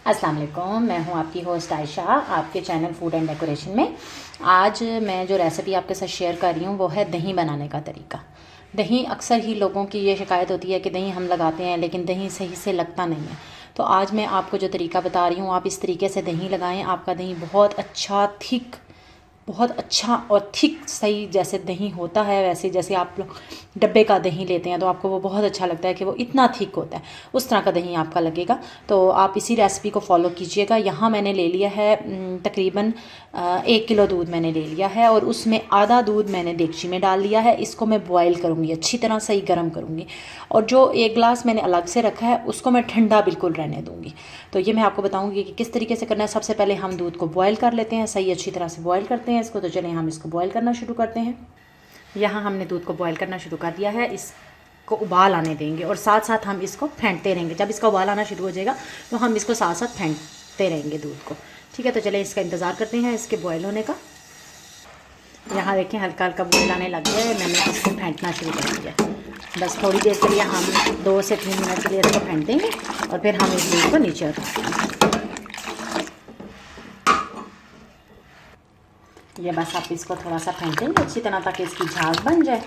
अस्सलाम वालेकुम, मैं हूं आपकी होस्ट आयशा आपके चैनल फूड एंड डेकोरेशन में। आज मैं जो रेसिपी आपके साथ शेयर कर रही हूं वो है दही बनाने का तरीका। दही अक्सर ही लोगों की ये शिकायत होती है कि दही हम लगाते हैं लेकिन दही सही से लगता नहीं है। तो आज मैं आपको जो तरीका बता रही हूँ आप इस तरीके से दही लगाएं, आपका दही बहुत अच्छा और थिक सही जैसे दही होता है वैसे जैसे आप लोग डब्बे का दही लेते हैं तो आपको वो बहुत अच्छा लगता है कि वो इतना थिक होता है, उस तरह का दही आपका लगेगा। तो आप इसी रेसिपी को फॉलो कीजिएगा। यहाँ मैंने ले लिया है तकरीबन 1 किलो दूध मैंने ले लिया है और उसमें आधा दूध मैंने देगची में डाल लिया है। इसको मैं बॉयल करूँगी, अच्छी तरह सही गर्म करूँगी और जो 1 गिलास मैंने अलग से रखा है उसको मैं ठंडा बिल्कुल रहने दूँगी। तो ये मैं आपको बताऊँगी कि किस तरीके से करना है। सबसे पहले हम दूध को बॉयल कर लेते हैं, सही अच्छी तरह से बॉयल करते हैं इसको। तो चलिए हम इसको बॉयल करना शुरू करते हैं। यहाँ हमने दूध को बॉयल करना शुरू कर दिया है, इसको उबाल आने देंगे और साथ साथ हम इसको फेंटते रहेंगे। जब इसका उबाल आना शुरू हो जाएगा तो हम इसको साथ साथ फेंटते रहेंगे दूध को। ठीक है, तो चलिए इसका इंतज़ार करते हैं इसके बॉयल होने का। यहाँ देखें हल्का हल्का बॉयल आने लग गया है, मैंने इसको फेंटना शुरू कर दिया। बस थोड़ी देर के लिए हम 2 से 3 मिनट के लिए इसको फेंट देंगे और फिर हम इस दूध को नीचे उतारेंगे। ये बस आप इसको थोड़ा सा फेंटेंगे अच्छी तरह ताकि इसकी झाग बन जाए।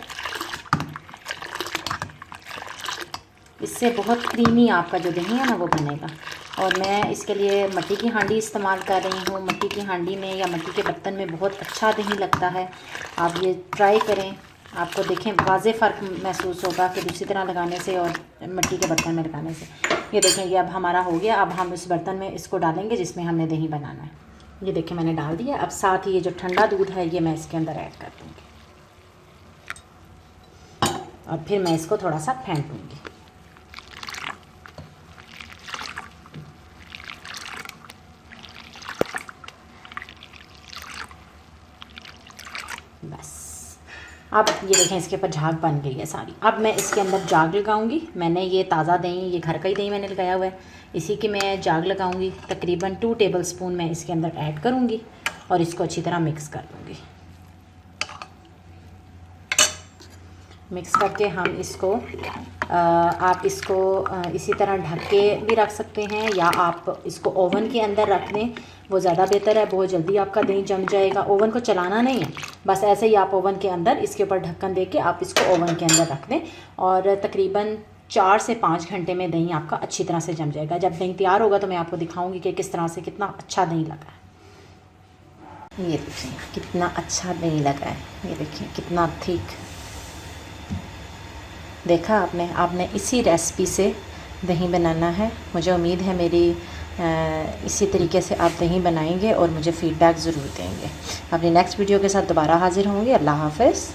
इससे बहुत क्रीमी आपका जो दही है ना वो बनेगा। और मैं इसके लिए मिट्टी की हांडी इस्तेमाल कर रही हूँ। मिट्टी की हांडी में या मिट्टी के बर्तन में बहुत अच्छा दही लगता है। आप ये ट्राई करें, आपको देखें वाज़े फ़र्क महसूस होगा कि दूसरी तरह लगाने से और मिट्टी के बर्तन में लगाने से। ये देखें ये अब हमारा हो गया। अब हम इस बर्तन में इसको डालेंगे जिसमें हमने दही बनाना है। ये देखिए मैंने डाल दिया। अब साथ ही ये जो ठंडा दूध है ये मैं इसके अंदर ऐड कर दूँगी और फिर मैं इसको थोड़ा सा फेंटूँगी। बस अब ये देखें इसके ऊपर झाग बन गई है सारी। अब मैं इसके अंदर जाग लगाऊंगी। मैंने ये ताज़ा दही, ये घर का ही दही मैंने लगाया हुआ है, इसी की मैं जाग लगाऊंगी। तकरीबन 2 टेबलस्पून मैं इसके अंदर ऐड करूंगी और इसको अच्छी तरह मिक्स कर दूंगी। मिक्स करके हम इसको आप इसको इसी तरह ढक के भी रख सकते हैं या आप इसको ओवन के अंदर रख दें, वो ज़्यादा बेहतर है। बहुत जल्दी आपका दही जम जाएगा। ओवन को चलाना नहीं है, बस ऐसे ही आप ओवन के अंदर इसके ऊपर ढक्कन दे के आप इसको ओवन के अंदर रख दें और तकरीबन 4 से 5 घंटे में दही आपका अच्छी तरह से जम जाएगा। जब दही तैयार होगा तो मैं आपको दिखाऊँगी कि किस तरह से कितना अच्छा दही लगा है। ये देखिए कितना अच्छा दही लगा है, ये देखिए कितना थिक। देखा आपने इसी रेसिपी से दही बनाना है। मुझे उम्मीद है मेरी इसी तरीके से आप दही बनाएंगे और मुझे फ़ीडबैक ज़रूर देंगे। अपनी नेक्स्ट वीडियो के साथ दोबारा हाज़िर होंगे। अल्लाह हाफ़िज़।